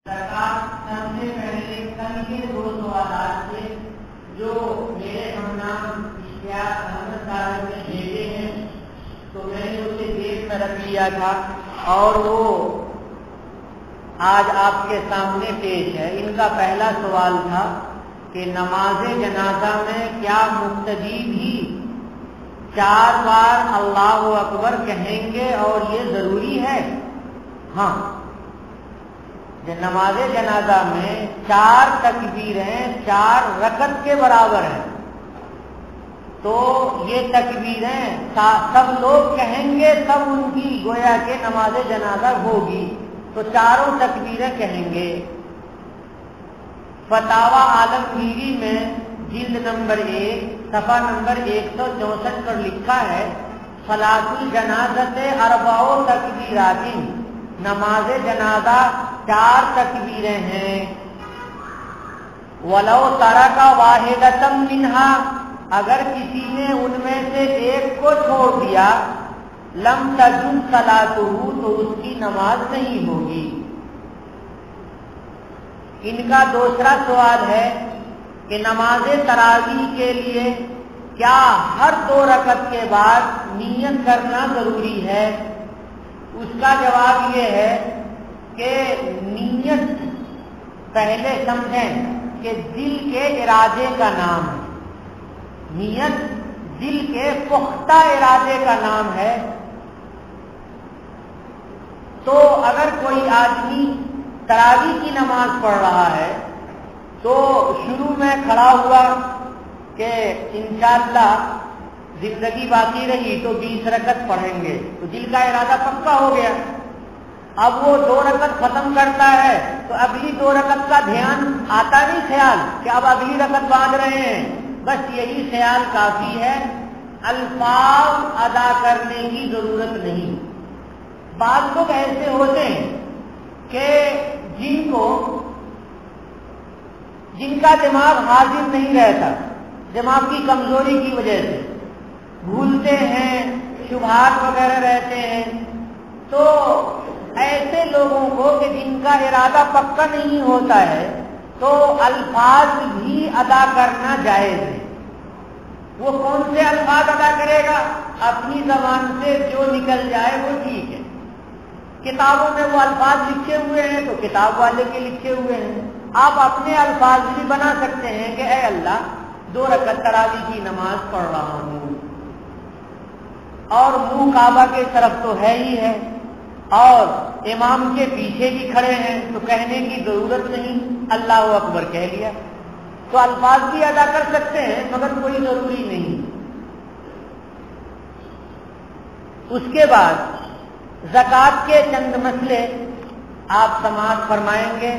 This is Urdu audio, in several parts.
سب سے پہلے کل کے دو سوالات تھے جو میرے ہمنام اشتیاق احمد صاحب نے بھیجے ہیں، تو میں نے اسے جیب میں رکھ لیا تھا اور وہ آج آپ کے سامنے پیش ہے۔ ان کا پہلا سوال تھا کہ نماز جنازہ میں کیا مقتدی بھی 4 بار اللہ اکبر کہیں گے اور یہ ضروری ہے؟ ہاں، نماز جنازہ میں 4 تکبیریں 4 رکعت کے برابر ہیں، تو یہ تکبیریں سب لوگ کہیں گے، سب ان کی گویا کہ نماز جنازہ ہوگی، تو 4 تکبیریں کہیں گے۔ فتاوی عالمگیری میں جلد نمبر 1 صفحہ نمبر 164 پر لکھا ہے، صلاۃ الجنازۃ 4 تکبیرات، نماز جنازہ 4 تکبیریں ہیں۔ ولو ترک واحدۃ منها، اگر کسی نے ان میں سے ایک کو چھوڑ دیا، لم تجب صلاتہ، تو اس کی نماز نہیں ہوگی۔ ان کا دوسرا سوال ہے کہ نماز تراویح کے لیے کیا ہر 2 رکعت کے بعد نیت کرنا ضروری ہے؟ اس کا جواب یہ ہے کہ نیت پہلے سمجھیں کہ دل کے ارادے کا نام ہے، نیت دل کے پختہ ارادے کا نام ہے۔ تو اگر کوئی آدمی تراویح کی نماز پڑھ رہا ہے تو شروع میں کھڑا ہوا کہ انشاءاللہ زندگی باقی رہی تو 20 رکعت پڑھیں گے، تو دل کا ارادہ پکا ہو گیا۔ اب وہ 2 رکعت ختم کرتا ہے تو اگلی 2 رکعت کا دھیان آتا نہیں، خیال کہ اب اگلی رکعت باندھ رہے ہیں، بس یہی خیال کافی ہے، الفاظ ادا کرنے کی ضرورت نہیں۔ بعض لوگ ایسے ہوتے ہیں کہ جن کا دماغ حاضر نہیں رہتا، دماغ کی کمزوری کی وجہ سے بھولتے ہیں، شبہات وغیرہ رہتے ہیں، تو ایسے لوگوں کو کہ جن کا ارادہ پکا نہیں ہوتا ہے تو الفاظ بھی ادا کرنا جائز ہے۔ وہ کون سے الفاظ ادا کرے گا؟ اپنی زبان سے جو نکل جائے وہ ٹھیک ہے۔ کتابوں میں وہ الفاظ لکھے ہوئے ہیں تو کتاب والے کے لکھے ہوئے ہیں، آپ اپنے الفاظ بھی بنا سکتے ہیں کہ اے اللہ 2 رکعت تراویح کی نماز پڑھ رہا ہوں، اور منہ کعبہ کی طرف تو ہے ہی ہے، اور امام کے پیچھے بھی کھڑے ہیں تو کہنے کی ضرورت نہیں، اللہ اکبر کہہ لیا، تو الفاظ بھی ادا کر سکتے ہیں مگر کوئی ضروری نہیں۔ اس کے بعد زکوٰۃ کے چند مسئلے آپ سماعت فرمائیں گے۔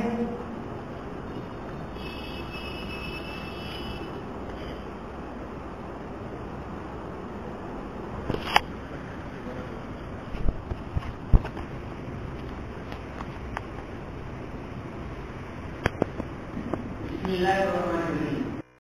بسم اللہ الرحمن